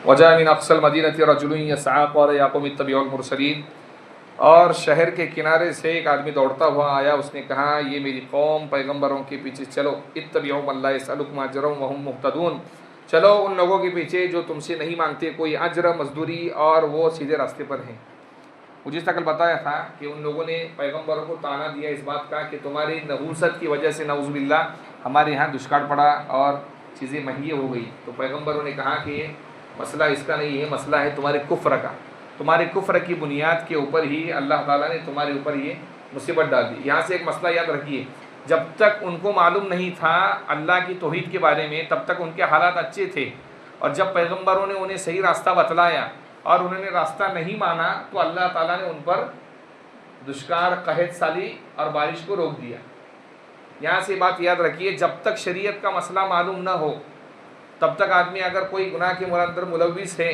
وجاء من اقصى المدینۃ رجل یسعی قال یا قوم اتبعوا المرسلین، اور شہر کے کنارے سے ایک آدمی دوڑتا ہوا آیا، اس نے کہا یہ میری قوم پیغمبروں کے پیچھے چلو، اتبعوا من لا یسألکم اجرا وهم مہتدون، چلو ان لوگوں کے پیچھے جو تم سے نہیں مانگتے کوئی اجر مزدوری اور وہ سیدھے راستے پر ہیں۔ مجھے کل بتایا تھا کہ ان لوگوں نے پیغمبروں کو طعنہ دیا اس بات کا کہ تمہاری نحوست کی وجہ سے نعوذ باللہ ہمارے یہاں دشکار پڑا اور چیزیں مہنگی ہو گئی، تو پیغمبروں نے کہا کہ مسئلہ اس کا نہیں ہے، مسئلہ ہے تمہارے کفر کا، تمہارے کفر کی بنیاد کے اوپر ہی اللہ تعالیٰ نے تمہارے اوپر یہ مصیبت ڈال دی۔ یہاں سے ایک مسئلہ یاد رکھیے، جب تک ان کو معلوم نہیں تھا اللہ کی توحید کے بارے میں تب تک ان کے حالات اچھے تھے، اور جب پیغمبروں نے انہیں صحیح راستہ بتلایا اور انہوں نے راستہ نہیں مانا تو اللہ تعالیٰ نے ان پر دشکار، قحط سالی اور بارش کو روک دیا۔ یہاں سے بات یاد رکھیے، جب تک شریعت کا مسئلہ معلوم نہ ہو تب تک آدمی اگر کوئی گناہ کے اندر ملوث ہے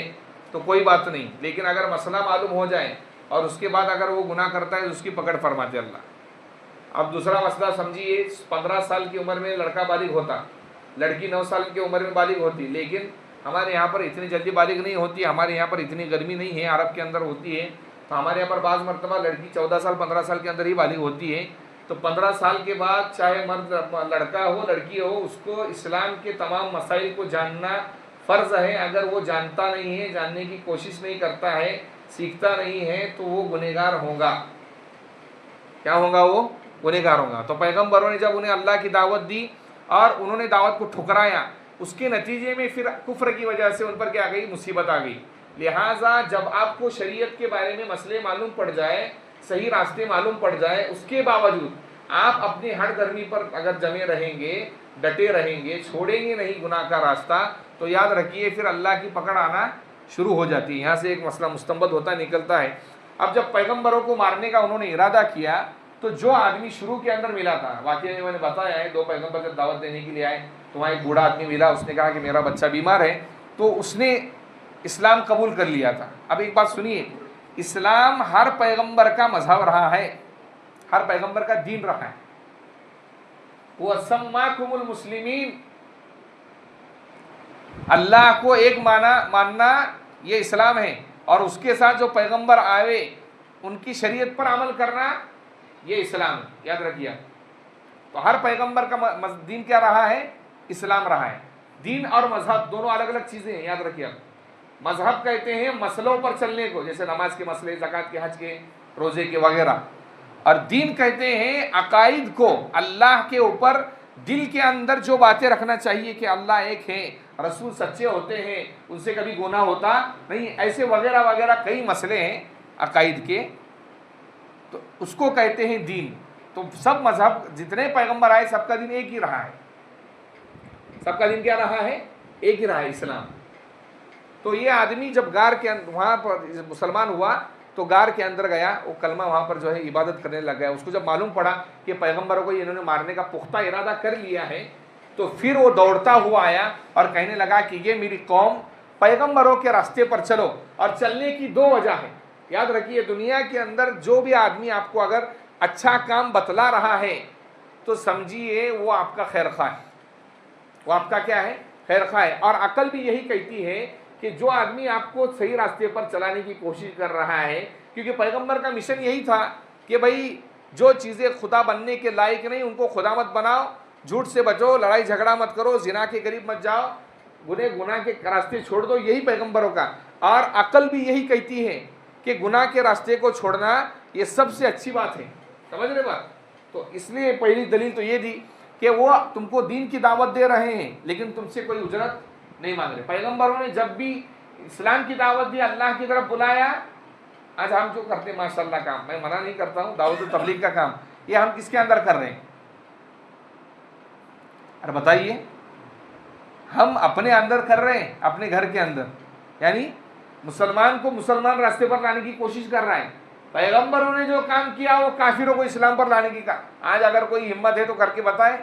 تو کوئی بات نہیں، لیکن اگر مسئلہ معلوم ہو جائے اور اس کے بعد اگر وہ گناہ کرتا ہے تو اس کی پکڑ فرماتے اللہ۔ اب دوسرا مسئلہ سمجھیے، 15 سال کی عمر میں لڑکا بالغ ہوتا، لڑکی 9 سال کی عمر میں بالغ ہوتی، لیکن ہمارے یہاں پر اتنی جلدی بالغ نہیں ہوتی، ہمارے یہاں پر اتنی گرمی نہیں ہے، عرب کے اندر ہوتی ہے، تو ہمارے یہاں پر بعض مرتبہ لڑکی 14 سال 15 سال کے اندر ہی بالغ ہوتی ہے، تو 15 سال کے بعد چاہے مرد لڑکا ہو لڑکی ہو، اس کو اسلام کے تمام مسائل کو جاننا فرض ہے۔ اگر وہ جانتا نہیں ہے، جاننے کی کوشش نہیں کرتا ہے، سیکھتا نہیں ہے تو وہ گنہگار ہوگا۔ کیا ہوگا؟ وہ گنہگار ہوگا۔ تو پیغمبروں نے جب انہیں اللہ کی دعوت دی اور انہوں نے دعوت کو ٹھکرایا، اس کے نتیجے میں پھر کفر کی وجہ سے ان پر کیا آ گئی؟ مصیبت آ گئی۔ لہٰذا جب آپ کو شریعت کے بارے میں مسئلے معلوم پڑ جائے، صحیح راستے معلوم پڑ جائے، اس کے باوجود آپ اپنی ہر گرمی پر اگر جمے رہیں گے، ڈٹے رہیں گے، چھوڑیں گے نہیں گناہ کا راستہ، تو یاد رکھیے پھر اللہ کی پکڑ آنا شروع ہو جاتی ہے۔ یہاں سے ایک مسئلہ مستنبط ہوتا نکلتا ہے۔ اب جب پیغمبروں کو مارنے کا انہوں نے ارادہ کیا تو جو آدمی شروع کے اندر ملا تھا، واقعی میں نے بتایا ہے، 2 پیغمبر جب دعوت دینے کے لیے آئے تو وہاں ایک بوڑھا آدمی ملا، اس نے کہا کہ میرا بچہ بیمار ہے، تو اس نے اسلام قبول کر لیا تھا۔ اب ایک بات سنیے، اسلام ہر پیغمبر کا مذہب رہا ہے، ہر پیغمبر کا دین رہا ہے۔ وَسَمَّاكُمُ الْمُسْلِمِينَ، اللہ کو ایک ماننا یہ اسلام ہے، اور اس کے ساتھ جو پیغمبر آئے ان کی شریعت پر عمل کرنا یہ اسلام ہے، یاد رکھیے۔ تو ہر پیغمبر کا دین کیا رہا ہے؟ اسلام رہا ہے۔ دین اور مذہب دونوں الگ الگ چیزیں ہیں، یاد رکھیے۔ مذہب کہتے ہیں مسئلوں پر چلنے کو، جیسے نماز کے مسئلے، زکوٰۃ کے، حج کے، روزے کے وغیرہ، اور دین کہتے ہیں عقائد کو، اللہ کے اوپر دل کے اندر جو باتیں رکھنا چاہیے کہ اللہ ایک ہے، رسول سچے ہوتے ہیں، ان سے کبھی گناہ ہوتا نہیں، ایسے وغیرہ وغیرہ کئی مسئلے ہیں عقائد کے، تو اس کو کہتے ہیں دین۔ تو سب مذہب جتنے پیغمبر آئے سب کا دین ایک ہی رہا ہے، سب کا دین کیا رہا ہے؟ ایک ہی رہا ہے، اسلام۔ تو یہ آدمی جب غار کے وہاں پر مسلمان ہوا تو غار کے اندر گیا، وہ کلمہ وہاں پر جو ہے عبادت کرنے لگ گیا۔ اس کو جب معلوم پڑا کہ پیغمبروں کو انہوں نے مارنے کا پختہ ارادہ کر لیا ہے، تو پھر وہ دوڑتا ہوا آیا اور کہنے لگا کہ یہ میری قوم پیغمبروں کے راستے پر چلو، اور چلنے کی 2 وجہ ہے۔ یاد رکھیے، دنیا کے اندر جو بھی آدمی آپ کو اگر اچھا کام بتلا رہا ہے تو سمجھیے وہ آپ کا خیر خواہ ہے، وہ آپ کا کیا ہے؟ خیر خواہ ہے۔ اور عقل بھی یہی کہتی ہے کہ جو آدمی آپ کو صحیح راستے پر چلانے کی کوشش کر رہا ہے، کیونکہ پیغمبر کا مشن یہی تھا کہ بھائی جو چیزیں خدا بننے کے لائق نہیں ان کو خدا مت بناؤ، جھوٹ سے بچو، لڑائی جھگڑا مت کرو، زنا کے قریب مت جاؤ، گناہ کے راستے چھوڑ دو، یہی پیغمبروں کا۔ اور عقل بھی یہی کہتی ہے کہ گناہ کے راستے کو چھوڑنا یہ سب سے اچھی بات ہے، سمجھ رہے بات؟ تو اس لیے پہلی دلیل تو یہ دی کہ وہ تم کو دین کی دعوت دے رہے ہیں لیکن تم سے کوئی اجرت نہیں مانگ رہے۔ پیغمبروں نے جب بھی اسلام کی دعوت دی، اللہ کی طرف بلایا، آج ہم جو کرتے ہیں ماشاءاللہ کام، میں منع نہیں کرتا ہوں، دعوت و تبلیغ کا کام، یہ ہم کس کے اندر کر رہے ہیں؟ ارے بتائیے، ہم اپنے اندر کر رہے ہیں، اپنے گھر کے اندر، یعنی مسلمان کو مسلمان راستے پر لانے کی کوشش کر رہا ہے۔ پیغمبروں نے جو کام کیا وہ کافروں کو اسلام پر لانے کی کا۔ آج اگر کوئی ہمت ہے تو کر کے بتائے،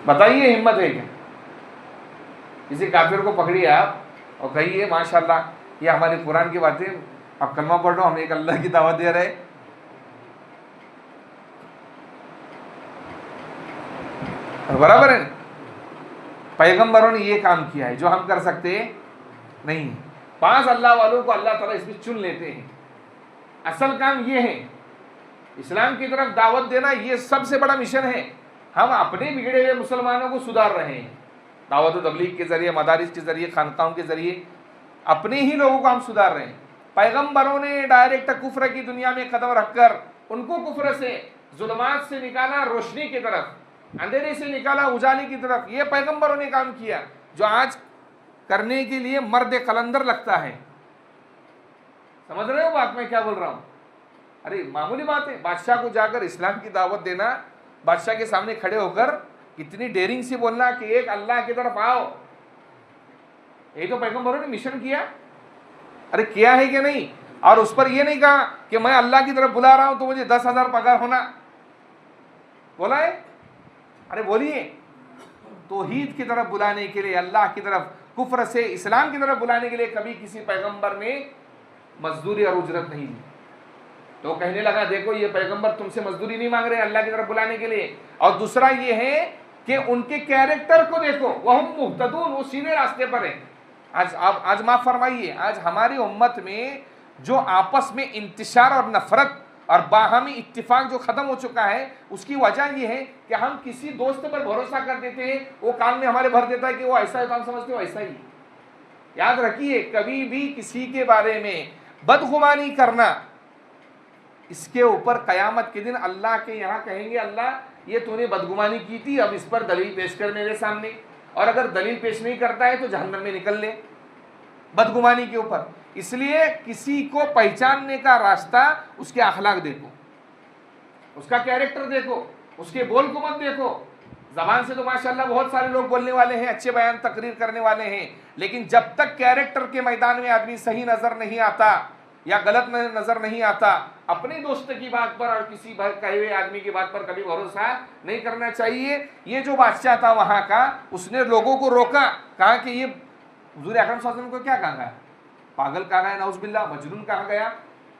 بتائیے ہمت ہے کیا؟ کسی کافر کو پکڑیے آپ اور کہیے ماشاءاللہ یہ ہمارے قرآن کی باتیں، آپ کلمہ پڑھ رہو، ہم ایک اللہ کی دعوت دے رہے، برابر ہے۔ پیغمبروں نے یہ کام کیا ہے جو ہم کر سکتے نہیں. 5 اللہ والوں کو اللہ تعالیٰ اس میں چن لیتے ہیں. اصل کام یہ ہے اسلام کی طرف دعوت دینا, یہ سب سے بڑا مشن ہے. ہم اپنے بگڑے ہوئے مسلمانوں کو سدھار رہے ہیں دعوت و تبلیغ کے ذریعے, مدارس کے ذریعے, خانقاہوں کے ذریعے, اپنے ہی لوگوں کو ہم سدھار رہے ہیں. پیغمبروں نے ڈائریکٹ کفر کی دنیا میں قدم رکھ کر ان کو کفر سے, ظلمات سے نکالا روشنی کی طرف, اندھیرے سے نکالا اجالے کی طرف. یہ پیغمبروں نے کام کیا جو آج کرنے کے لیے مرد قلندر لگتا ہے. سمجھ رہے ہو بات میں کیا بول رہا ہوں؟ ارے معمولی بات ہے. بادشاہ کو جا کر اسلام کی دعوت دینا, بادشاہ کے سامنے کھڑے ہو کر کتنی ڈیرنگ سے بولنا کہ ایک اللہ کی طرف آؤ, یہ تو پیغمبروں نے مشن کیا. ارے کیا ہے کہ نہیں؟ اور اس پر یہ نہیں کہا کہ میں اللہ کی طرف بلا رہا ہوں تو مجھے 10,000 پگار ہونا, بولا ہے؟ ارے بولیے. توحید کی طرف بلانے کے لیے, اللہ کی طرف, کفر سے اسلام کی طرف بلانے کے لیے کبھی کسی پیغمبر نے مزدوری اور اجرت نہیں دی. تو کہنے لگا دیکھو یہ پیغمبر تم سے مزدوری نہیں مانگ رہے اللہ کی طرف بلانے کے لیے. اور دوسرا یہ ہے کہ ان کے کیریکٹر کو دیکھو, وہم مہتدون, وہ سیدھے راستے پر ہیں. آج معاف فرمائیے, آج ہماری امت میں جو آپس میں انتشار اور نفرت اور باہمی اتفاق جو ختم ہو چکا ہے, اس کی وجہ یہ ہے کہ ہم کسی دوست پر بھروسہ کر دیتے ہیں, وہ کان میں ہمارے بھر دیتا ہے کہ وہ ایسا ہے تو ہم سمجھتے ہو ایسا ہی. یاد رکھیے کبھی بھی کسی کے بارے میں بدگمانی کرنا, اس کے اوپر قیامت کے دن اللہ کے یہاں کہیں گے اللہ یہ تو نے بدگمانی کی تھی, اب اس پر دلیل پیش کر میرے سامنے, اور اگر دلیل پیش نہیں کرتا ہے تو جہنم میں نکل لے بدگمانی کے اوپر. اس لیے کسی کو پہچاننے کا راستہ اس کے اخلاق دیکھو, اس کا کیریکٹر دیکھو, اس کے بول کو مت دیکھو. زبان سے تو ماشاءاللہ بہت سارے لوگ بولنے والے ہیں, اچھے بیان تقریر کرنے والے ہیں, لیکن جب تک کیریکٹر کے میدان میں آدمی صحیح نظر نہیں آتا یا غلط نظر نہیں آتا, اپنے دوست کی بات پر اور کسی کہے ہوئے آدمی کی بات پر کبھی بھروسہ نہیں کرنا چاہیے. یہ جو بادشاہ تھا وہاں کا, اس نے لوگوں کو روکا, کہا کہ یہ حضور اکرم صلی اللہ علیہ وسلم کو کیا کہا گیا, پاگل کہا گیا, نعوذ باللہ, مجنون کہا گیا,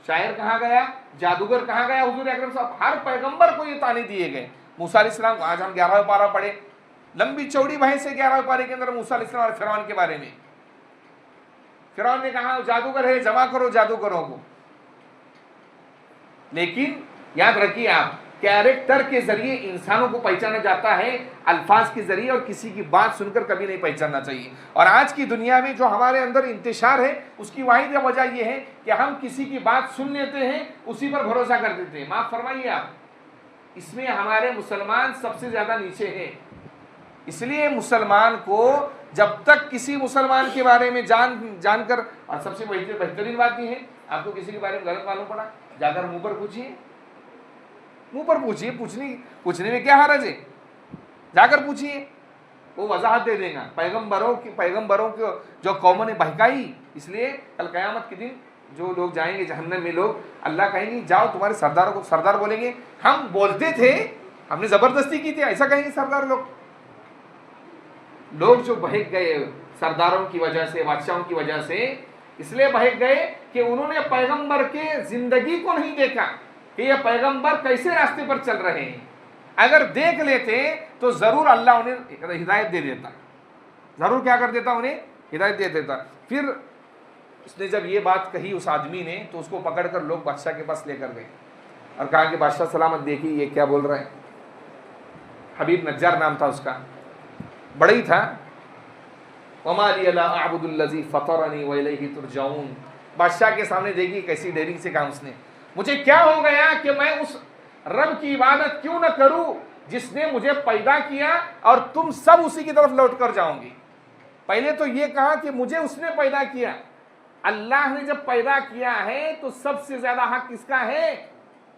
شاعر کہا گیا, جادوگر کہا گیا. حضور اکرم صاحب ہر پیغمبر کو یہ طعنے دیے گئے. موسیٰ علیہ السلام, آج ہم 11واں پارہ پڑھے, لمبی چوڑی بحث ہے 11واں پارے کے اندر موسیٰ علیہ السلام اور فرعون کے بارے میں. فرعون نے کہا جادوگر ہے, جمع کرو جادوگروں کو. لیکن یاد رکھیے آپ, کیریکٹر کے ذریعے انسانوں کو پہچانا جاتا ہے, الفاظ کے ذریعے, اور کسی کی بات سن کر کبھی نہیں پہچاننا چاہیے. اور آج کی دنیا میں جو ہمارے اندر انتشار ہے, اس کی واحد وجہ یہ ہے کہ ہم کسی کی بات سن لیتے ہیں, اسی پر بھروسہ کر دیتے ہیں. معاف فرمائیے آپ, اس میں ہمارے مسلمان سب سے زیادہ نیچے ہیں. اس لیے مسلمان کو جب تک کسی مسلمان کے بارے میں جان کر, اور سب سے بہترین بات یہ ہے, آپ کو کسی کے بارے میں غلط معلوم پڑا, جا کر منہ پر پوچھیے, منہ پر پوچھیے, پوچھنے میں کیا حرج ہے, جا کر پوچھیے, وہ وضاحت دے دے گا. پیغمبروں کی جو قوموں نے بہکائی, اس لیے کل قیامت کے دن جو لوگ جائیں گے جہنم میں لوگ, اللہ کہیں گے جاؤ تمہارے سرداروں کو. سردار بولیں گے ہم بولتے تھے, ہم نے زبردستی کی تھی, ایسا کہیں گے سردار لوگ جو بہک گئے سرداروں کی وجہ سے, بادشاہوں کی وجہ سے, اس لیے بہک گئے کہ انہوں نے پیغمبر کے زندگی کو نہیں دیکھا کہ یہ پیغمبر کیسے راستے پر چل رہے ہیں. اگر دیکھ لیتے تو ضرور اللہ انہیں ہدایت دے دیتا, ضرور کیا کر دیتا, انہیں ہدایت دے دیتا. پھر اس نے جب یہ بات کہی اس آدمی نے, تو اس کو پکڑ کر لوگ بادشاہ کے پاس لے کر گئے اور کہا کہ بادشاہ سلامت, دیکھیے یہ کیا بول رہا ہے. حبیب نجار نام تھا اس کا, بڑا ہی تھا. وما لی لا اعبد الذی فطرنی والیہ ترجعون. بادشاہ کے سامنے دیکھیے کیسی ڈیرنگ سے کہا اس نے, مجھے کیا ہو گیا کہ میں اس رب کی عبادت کیوں نہ کروں جس نے مجھے پیدا کیا, اور تم سب اسی کی طرف لوٹ کر جاؤ گی. پہلے تو یہ کہا کہ مجھے اس نے پیدا کیا. اللہ نے جب پیدا کیا ہے تو سب سے زیادہ حق کس کا ہے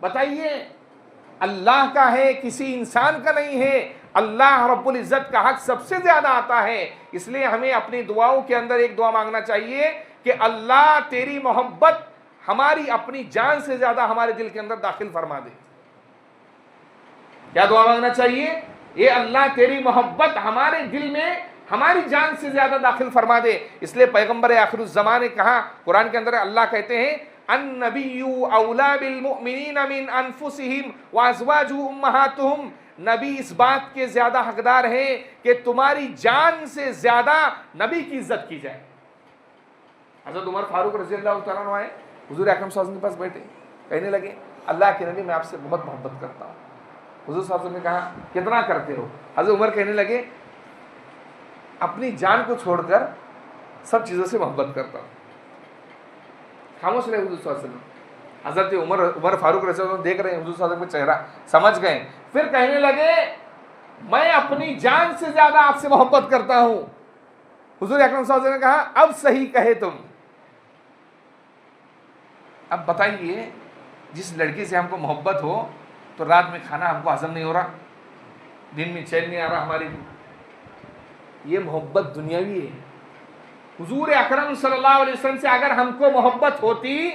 بتائیے؟ اللہ کا ہے, کسی انسان کا نہیں ہے. اللہ رب العزت کا حق سب سے زیادہ آتا ہے. اس لیے ہمیں اپنی دعاؤں کے اندر ایک دعا مانگنا چاہیے کہ اللہ تیری محبت ہماری اپنی جان سے زیادہ ہمارے دل کے اندر داخل فرما دے. کیا دعا مانگنا چاہیے؟ یہ اللہ تیری محبت ہمارے دل میں ہماری جان سے زیادہ داخل فرما دے. اس لیے پیغمبر آخر الزمان نے کہا, قرآن کے اندر اللہ کہتے ہیں النبی اولا بالمؤمنین من انفسہم وازواجہ امہاتہم, نبی اس بات کے زیادہ حقدار ہیں کہ تمہاری جان سے زیادہ نبی کی عزت کی جائے۔ حضرت عمر فاروق رضی اللہ تعالیٰ عنہ آئے حضور اکرم صلی اللہ علیہ وسلم کے پاس بیٹھے، کہنے لگے اللہ کے نبی میں آپ سے بہت محبت کرتا ہوں۔ حضور صلی اللہ علیہ وسلم نے کہا کتنا کرتے ہو؟ حضرت عمر کہنے لگے اپنی جان کو چھوڑ کر سب چیزوں سے محبت کرتا ہوں۔ خاموش رہے حضور صلی اللہ علیہ وسلم۔ حضرت عمر فاروق رضی اللہ عنہ دیکھ رہے ہیں حضور صلی اللہ علیہ وسلم کا چہرہ، سمجھ گئے، پھر کہنے لگے میں اپنی جان سے زیادہ آپ سے محبت کرتا ہوں۔ حضور اکرم صلی اللہ علیہ وسلم نے کہا اب صحیح کہے تم۔ اب بتائیے جس لڑکی سے ہم کو محبت ہو تو رات میں کھانا ہم کو ہضم نہیں ہو رہا، دن میں چین نہیں آ رہا ہماری، یہ محبت دنیاوی ہے۔ حضور اکرم صلی اللہ علیہ وسلم سے اگر ہم کو محبت ہوتی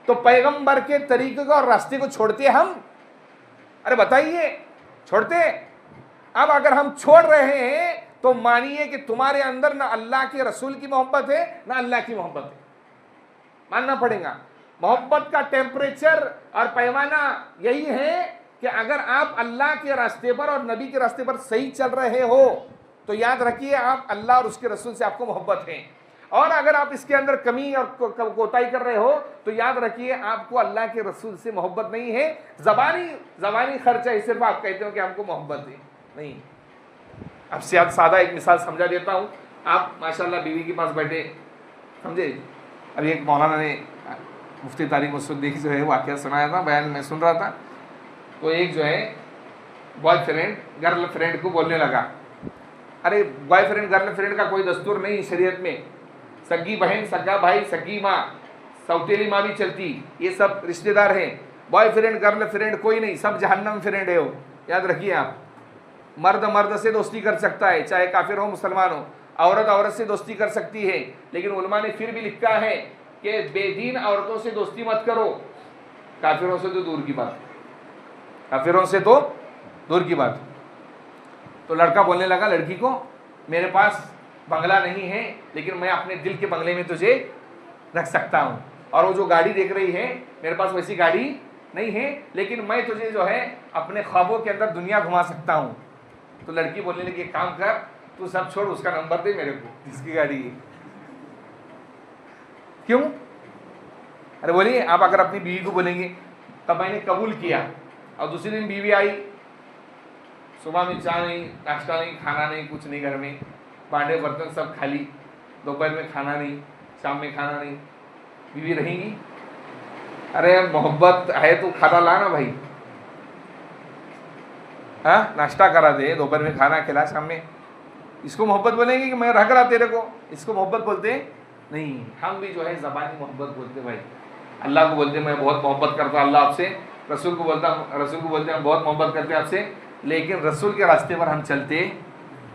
تو پیغمبر کے طریقے کو اور راستے کو چھوڑتے ہم؟ ارے بتائیے چھوڑتے؟ اب اگر ہم چھوڑ رہے ہیں تو مانیے کہ تمہارے اندر نہ اللہ کے رسول کی محبت ہے نہ اللہ کی محبت ہے، ماننا پڑے گا۔ محبت کا ٹیمپریچر اور پیمانہ یہی ہے کہ اگر آپ اللہ کے راستے پر اور نبی کے راستے پر صحیح چل رہے ہو تو یاد رکھیے آپ اللہ اور اس کے رسول سے آپ کو محبت ہے، اور اگر آپ اس کے اندر کمی اور کوتاہی کر رہے ہو تو یاد رکھیے آپ کو اللہ کے رسول سے محبت نہیں ہے، زبانی خرچہ ہی صرف آپ کہتے ہو کہ ہم کو محبت ہے، نہیں۔ اب سادہ ایک مثال سمجھا دیتا ہوں۔ آپ ماشاءاللہ بیوی کے پاس بیٹھے، سمجھے، ابھی ایک مولانا نے مفتی طارق مسعود جو ہے واقعہ سنایا تھا، بیان میں سن رہا تھا، تو ایک جو ہے بوائے فرینڈ گرل فرینڈ کو بولنے لگا، ارے بوائے فرینڈ گرل فرینڈ کا کوئی دستور نہیں شریعت میں، سگی بہن، سگا بھائی، سگی ماں، سوتیلی ماں بھی چلتی، یہ سب رشتہ دار ہیں، بوائے فرینڈ گرل فرینڈ کوئی نہیں، سب جہنم فرینڈ ہے وہ، یاد رکھیے آپ۔ مرد سے دوستی کر سکتا ہے چاہے کافر ہو مسلمان ہو، عورت سے دوستی کر سکتی ہے، لیکن علماء نے پھر بھی لکھا ہے کہ بے دین عورتوں سے دوستی مت کرو، کافروں سے تو دور کی بات، کافروں سے تو دور کی بات۔ تو لڑکا بولنے لگا لڑکی کو، میرے پاس بنگلہ نہیں ہے لیکن میں اپنے دل کے بنگلے میں تجھے رکھ سکتا ہوں، اور وہ جو گاڑی دیکھ رہی ہے میرے پاس ویسی گاڑی نہیں ہے لیکن میں تجھے جو ہے اپنے خوابوں کے اندر دنیا گھما سکتا ہوں۔ تو لڑکی بولنے لگی ایک کام کر، تو سب چھوڑ، اس کا نمبر دے میرے کو جس کی گاڑی ہے۔ کیوں؟ ارے بولیے آپ اگر اپنی بیوی کو بولیں گے تب میں نے قبول کیا، اور دوسری دن بیوی آئی، صبح میں چائے نہیں، ناشتہ نہیں، کھانا نہیں، کچھ نہیں، گھر میں بانڈے برتن سب خالی، دوپہر میں کھانا نہیں، شام میں کھانا نہیں، بیوی رہیں گی؟ ارے محبت ہے تو کھانا لانا بھائی، ہاں ناشتہ کرا دے، دوپہر میں کھانا کھلا، شام میں، اس کو محبت بولیں گے کہ میں رکھ رہا تیرے کو؟ اس کو محبت بولتے نہیں۔ ہم بھی جو ہے زبانی محبت بولتے بھائی، اللہ کو بولتے میں بہت محبت کرتا ہوں اللہ آپ سے، رسول کو بولتے ہیں بہت محبت کرتے ہیں آپ سے، لیکن رسول کے راستے پر ہم چلتے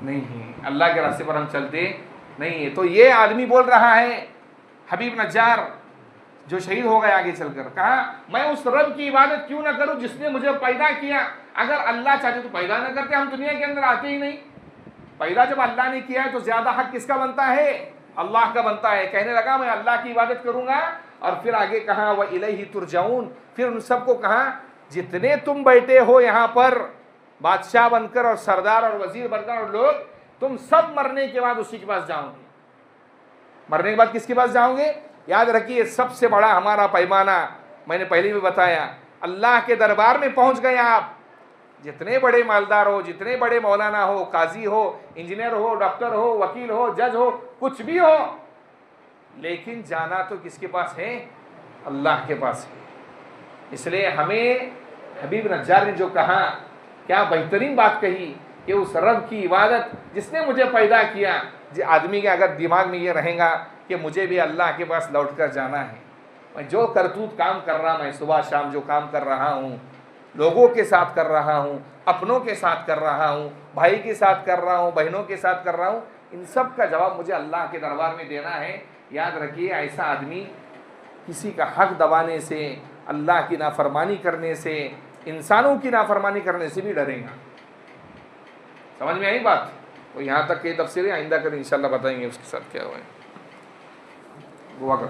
نہیں ہیں، اللہ کے راستے پر ہم چلتے نہیں ہیں۔ تو یہ آدمی بول رہا ہے حبیب نجار جو شہید ہو گیا آگے چل کر، کہا میں اس رب کی عبادت کیوں نہ کروں جس نے مجھے پیدا کیا؟ اگر اللہ چاہتے تو پیدا نہ کرتے، ہم دنیا کے اندر آتے ہی نہیں۔ پیدا جب اللہ نے کیا ہے تو زیادہ حق کس کا بنتا ہے؟ اللہ کا بنتا ہے۔ کہنے لگا میں اللہ کی عبادت کروں گا، اور پھر آگے کہا وَإِلَيْهِ تُرْجَعُونَ، پھر ان سب کو کہا جتنے تم بیٹھے ہو یہاں پر بادشاہ بن کر اور سردار اور وزیر بن کر اور لوگ، تم سب مرنے کے بعد اسی کے پاس جاؤ گے۔ مرنے کے بعد کس کے پاس جاؤ گے؟ یاد رکھیے سب سے بڑا ہمارا پیمانہ میں نے پہلے بھی بتایا، اللہ کے دربار میں پہنچ گئے آپ، جتنے بڑے مالدار ہو، جتنے بڑے مولانا ہو، قاضی ہو، انجینئر ہو، ڈاکٹر ہو، وکیل ہو، جج ہو، کچھ بھی ہو، لیکن جانا تو کس کے پاس ہے؟ اللہ کے پاس ہے۔ اس لیے ہمیں حبیب نجار نے جو کہا، کیا بہترین بات کہی کہ اس رب کی عبادت جس نے مجھے پیدا کیا، آدمی کے اگر دماغ میں یہ رہے گا کہ مجھے بھی اللہ کے پاس لوٹ کر جانا ہے، میں جو کرتوت کام کر رہا، میں صبح شام جو کام کر رہا ہوں، لوگوں کے ساتھ کر رہا ہوں، اپنوں کے ساتھ کر رہا ہوں، بھائی کے ساتھ کر رہا ہوں، بہنوں کے ساتھ کر رہا ہوں، ان سب کا جواب مجھے اللہ کے دربار میں دینا ہے۔ یاد رکھیے ایسا آدمی کسی کا حق دبانے سے، اللہ کی نافرمانی کرنے سے، انسانوں کی نافرمانی کرنے سے بھی ڈرے گا۔ سمجھ میں آئی بات؟ تو یہاں تک کہ تفسیر آئندہ کر انشاءاللہ بتائیں گے اس کے ساتھ کیا ہوا ہے۔ دعا کر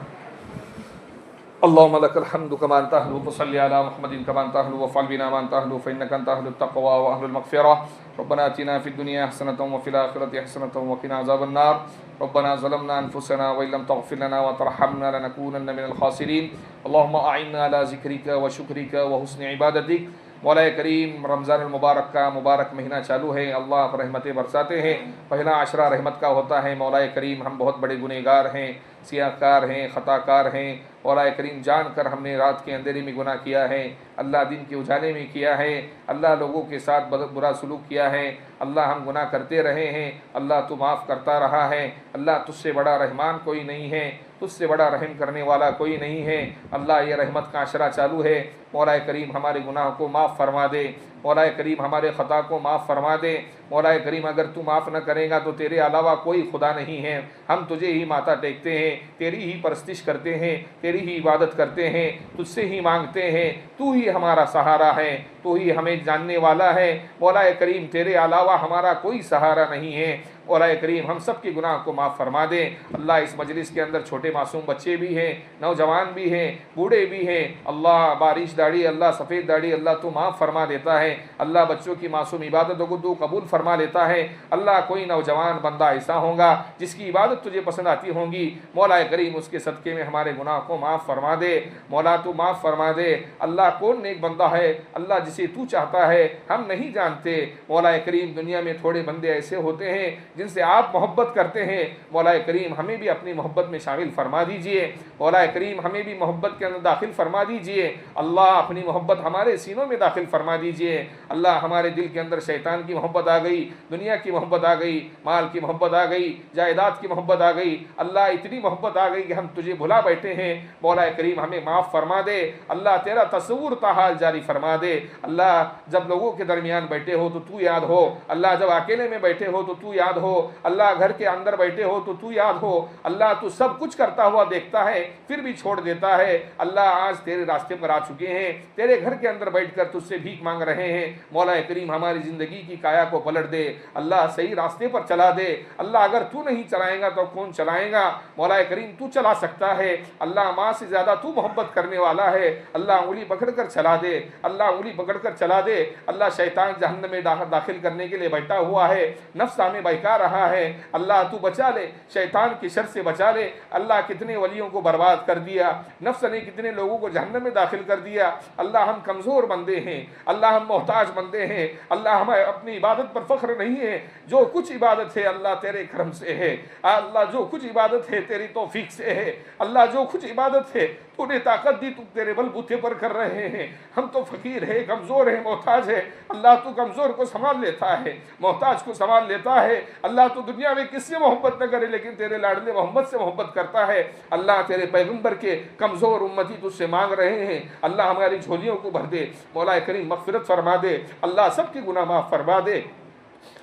اللهم لك الحمد كما أنت أهل وصل على محمد كما أنت أهل وفعل بنا ما أنت أهل فإنك أنت أهل التقوى وأهل المغفرة. ربنا آتنا في الدنيا حسنة وفي الآخرة حسنة وقنا عذاب النار. ربنا ظلمنا أنفسنا وإن لم تغفر لنا وترحمنا لنكونن من الخاسرين. اللهم أعنا على ذكرك وشكرك وحسن عبادتك. مولا کریم رمضان المبارک کا مبارک مہینہ چالو ہے، اللہ آپ رحمتیں برساتے ہیں، پہلا عشرہ رحمت کا ہوتا ہے۔ مولا کریم ہم بہت بڑے گنہگار ہیں، سیاہ کار ہیں، خطا کار ہیں۔ مولا کریم جان کر ہم نے رات کے اندھیرے میں گناہ کیا ہے، اللہ دن کے اجالے میں کیا ہے، اللہ لوگوں کے ساتھ برا سلوک کیا ہے، اللہ ہم گناہ کرتے رہے ہیں، اللہ تو معاف کرتا رہا ہے۔ اللہ تجھ سے بڑا رحمان کوئی نہیں ہے، تجھ سے بڑا رحم کرنے والا کوئی نہیں ہے۔ اللہ یہ رحمت کا عشرہ چالو ہے، مولا کریم ہمارے گناہوں کو معاف فرما دے، مولا کریم ہمارے خطا کو معاف فرما دے۔ مولا کریم اگر تو معاف نہ کرے گا تو تیرے علاوہ کوئی خدا نہیں ہے، ہم تجھے ہی ماتھا ٹیکتے ہیں، تیری ہی پرستش کرتے ہیں، تیری ہی عبادت کرتے ہیں، تجھ سے ہی مانگتے ہیں، تو ہی ہمارا سہارا ہے، تو ہی ہمیں جاننے والا ہے۔ مولا کریم تیرے علاوہ ہمارا کوئی سہارا نہیں ہے۔ مولا کریم ہم سب کے گناہ کو معاف فرما دے۔ اللہ اس مجلس کے اندر چھوٹے معصوم بچے بھی ہیں، نوجوان بھی ہیں، بوڑھے بھی ہیں، اللہ بارش داڑھی، اللہ سفید داڑھی، اللہ تو معاف فرما دیتا ہے۔ اللہ بچوں کی معصوم عبادتوں کو تو قبول فرما لیتا ہے۔ اللہ کوئی نوجوان بندہ ایسا ہوگا جس کی عبادت تجھے پسند آتی ہوں گی، مولا کریم اس کے صدقے میں ہمارے گناہ کو معاف فرما دے۔ مولا تو معاف فرما دے۔ اللہ کون نیک بندہ ہے اللہ جسے تو چاہتا ہے ہم نہیں جانتے۔ مولا کریم دنیا میں تھوڑے بندے ایسے ہوتے ہیں جن سے آپ محبت کرتے ہیں، مولا کریم ہمیں بھی اپنی محبت میں شامل فرما دیجئے۔ مولا کریم ہمیں بھی محبت کے اندر داخل فرما دیجئے۔ اللہ اپنی محبت ہمارے سینوں میں داخل فرما دیجئے۔ اللہ ہمارے دل کے اندر شیطان کی محبت آ گئی، دنیا کی محبت آ گئی، مال کی محبت آ گئی، جائیداد کی محبت آ گئی، اللہ اتنی محبت آ گئی کہ ہم تجھے بھلا بیٹھے ہیں۔ مولا کریم ہمیں معاف فرما دے۔ اللہ تیرا تصور تاحال جاری فرما دے۔ اللہ جب لوگوں کے درمیان بیٹھے ہو تو یاد ہو، اللہ جب اکیلے میں بیٹھے ہو تو یاد ہو، اللہ گھر کے اندر بیٹھے ہو تو یاد ہو۔ اللہ تو سب کچھ کرتا ہوا دیکھتا ہے پھر بھی چھوڑ دیتا ہے۔ اللہ آج تیرے راستے پر آ چکے ہیں، تیرے گھر کے اندر بیٹھ کر تجھ سے بھیک مانگ رہے ہیں۔ مولا کریم ہماری زندگی کی کایا کو پلٹ دے، اللہ صحیح راستے پر چلا دے۔ اللہ اگر تو نہیں چلائے گا تو کون چلائے گا؟ مولا کریم تو چلا سکتا ہے۔ اللہ ماں سے زیادہ تو محبت کرنے والا ہے، اللہ انگلی پکڑ کر چلا دے، اللہ انگلی پکڑ کر چلا دے۔ اللہ شیطان جہنم میں داخل کرنے کے لیے بیٹھا ہوا ہے، نفس ہمیں بہکا رہا ہے، اللہ تو بچا لے، شیطان کی شر سے بچا لے۔ اللہ کتنے ولیوں کو برباد کر دیا، نفس نے کتنے لوگوں کو جہنم میں داخل کر دیا۔ اللہ ہم کمزور بندے ہیں، اللہ ہم محتاج بندے ہیں، اللہ ہمیں اپنی عبادت پر فخر نہیں ہے۔ جو کچھ عبادت ہے اللہ تیرے کرم سے ہے، اللہ جو کچھ عبادت ہے تیری توفیق سے ہے، اللہ جو کچھ عبادت ہے تو نے طاقت دی، تو تیرے بل بوتے پر کر رہے ہیں۔ ہم تو فقیر ہے، کمزور ہے، محتاج ہے، اللہ تو کمزور کو سنبھال لیتا ہے، محتاج کو سنبھال لیتا ہے۔ اللہ تو دنیا میں کس سے محبت نہ کرے لیکن تیرے لاڈلے محمد سے محبت کرتا ہے۔ اللہ تیرے پیغمبر کے کمزور امتی تجھ سے مانگ رہے ہیں، اللہ ہماری جھولیوں کو بھر دے، مولا کریم مغفرت فرما دے، اللہ سب کے گناہ معاف فرما دے۔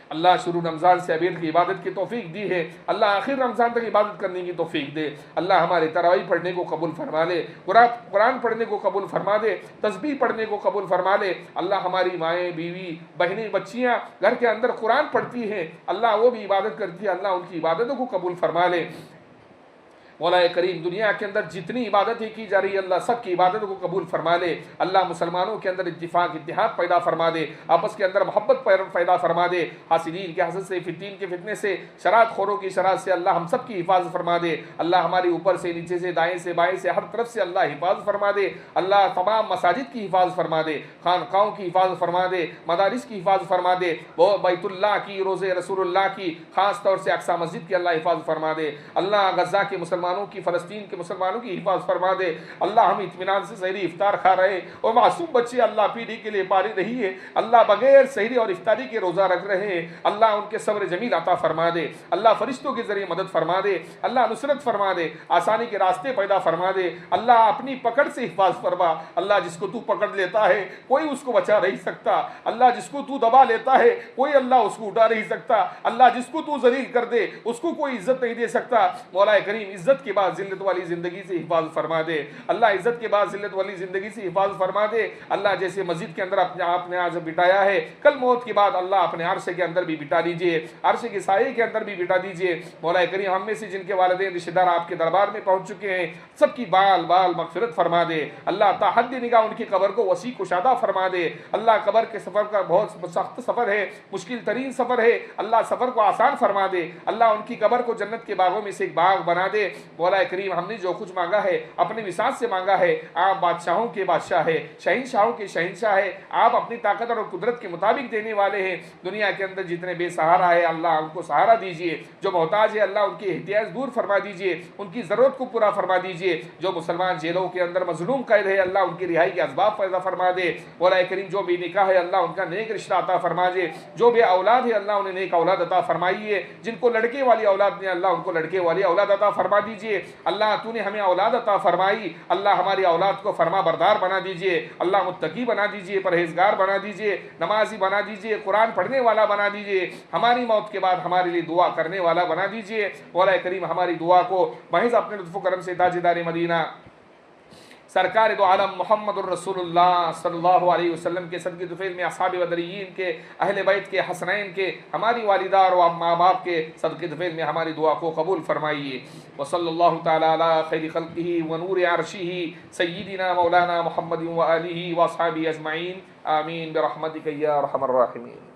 اللہ شروع رمضان سے ابھی کی عبادت کی توفیق دی ہے، اللہ آخر رمضان تک عبادت کرنے کی توفیق دے۔ اللہ ہمارے تراویح پڑھنے کو قبول فرما لے، قرآن پڑھنے کو قبول فرما دے، تسبیح پڑھنے کو قبول فرما لے۔ اللہ ہماری مائیں، بیوی، بہنیں، بچیاں گھر کے اندر قرآن پڑھتی ہیں، اللہ وہ بھی عبادت کرتی ہے، اللہ ان کی عبادتوں کو قبول فرما لے۔ مولا کریم دنیا کے اندر جتنی عبادتیں کی جا رہی ہے اللہ سب کی عبادتوں کو قبول فرما لے۔ اللہ مسلمانوں کے اندر اتفاق اتحاد پیدا فرما دے، آپس کے اندر محبت پیدا فرما دے، حاسدین کے حسد سے، فتین کے فتنے سے، شرارت خوروں کی شرارت سے اللہ ہم سب کی حفاظت فرما دے۔ اللہ ہماری اوپر سے، نیچے سے، دائیں سے، بائیں سے، ہر طرف سے اللہ حفاظت فرما دے۔ اللہ تمام مساجد کی حفاظت فرما دے، خانقاہوں کی حفاظت فرما دے، مدارس کی حفاظت فرما دے، وہ بیت اللہ کی، روضہ رسول اللہ کی، خاص طور سے اقصی مسجد کی اللہ حفاظت فرما دے۔ اللہ غزہ کے مسلمانوں کی، فلسطین کے مسلمانوں کی حفاظت فرما دے۔ اللہ ہم اطمینان سے سحری افطار کھا رہے اور معصوم بچے اللہ پیڑھی کے لیے پاری رہی ہے، اللہ بغیر سحری اور افطاری کے روزہ رکھ رہے ہیں، اللہ ان کے صبر جمیل عطا فرما دے۔ اللہ فرشتوں کے ذریعے مدد فرما دے، اللہ نصرت فرما دے، آسانی کے راستے پیدا فرما دے۔ اللہ اپنی پکڑ سے حفاظت فرما، اللہ جس کو تو پکڑ لیتا ہے کوئی اس کو بچا نہیں سکتا، اللہ جس کو تو دبا لیتا ہے کوئی اللہ اس کو اٹھا نہیں سکتا، اللہ جس کو تو ذلیل کر دے اس کو کوئی عزت نہیں دے سکتا۔ مولا کریم عزت عزت کے بعد ذلت والی زندگی سے حفاظت فرما دے، اللہ عزت کے بعد ذلت والی زندگی سے حفاظت فرما دے، اللہ جیسے مسجد کے اندر اپنے آپ نے آج بٹایا ہے، کل موت کے بعد اللہ اپنے عرش کے اندر بھی بٹا دیجئے، عرش کے سائے کے اندر بھی بٹا دیجئے۔ مولا کریم ہم میں سے جن کے والدین رشتہ دار آپ کے دربار میں پہنچ چکے ہیں سب کی بال بال مغفرت فرما دے، اللہ تا حد نگاہ ان کی قبر کو وسیع کشادہ فرما دے، اللہ قبر کے سفر کا بہت سخت سفر ہے، مشکل ترین سفر ہے، اللہ سفر کو آسان فرما دے، اللہ ان کی قبر کو جنت کے باغوں میں سے ایک باغ بنا دے۔ مولا کریم ہم نے جو کچھ مانگا ہے اپنے وسعت سے مانگا ہے، آپ بادشاہوں کے بادشاہ ہے، شہنشاہوں کے شہنشاہ ہے، آپ اپنی طاقت اور قدرت کے مطابق دینے والے ہیں۔ دنیا کے اندر جتنے بے سہارا ہے اللہ ان کو سہارا دیجئے، جو محتاج ہے اللہ ان کی احتیاج دور فرما دیجئے، ان کی ضرورت کو پورا فرما دیجئے، جو مسلمان جیلوں کے اندر مظلوم قید ہے اللہ ان کی رہائی کے اسباب پیدا فرما دے۔ مولا کریم جو بے نکاح ہے اللہ ان کا نیک رشتہ عطا فرما دے، جو بے اولاد ہے اللہ انہیں نیک اولاد عطا فرمائیے، جن کو لڑکے والی اولاد نے اللہ ان کو لڑکے والی اولاد عطا فرما دیجئے۔ اللہ تو نے ہمیں اولاد عطا فرمائی، اللہ ہماری اولاد کو فرما بردار بنا دیجئے، اللہ متقی بنا دیجئے، پرہیزگار بنا دیجئے، نمازی بنا دیجئے، قرآن پڑھنے والا بنا دیجئے، ہماری موت کے بعد ہمارے لیے دعا کرنے والا بنا دیجئے۔ مولا کریم ہماری دعا کو محض اپنے لطف و کرم سے تاجدار مدینہ سرکار دو عالم محمد الرسول اللہ صلی اللہ علیہ وسلم کے صدقے طفیل میں اصحاب بدریین کے، اہل بیت کے، حسنین کے، ہماری والدہ اور ماں باپ کے صدقے طفیل میں ہماری دعا کو قبول فرمائیے۔ وصلی اللہ تعالی علی خیر خلقہ ونور عرشہ سیدنا مولانا محمد وآلہ واصحابہ اجمعین، آمین برحمتک یا ارحم الراحمین۔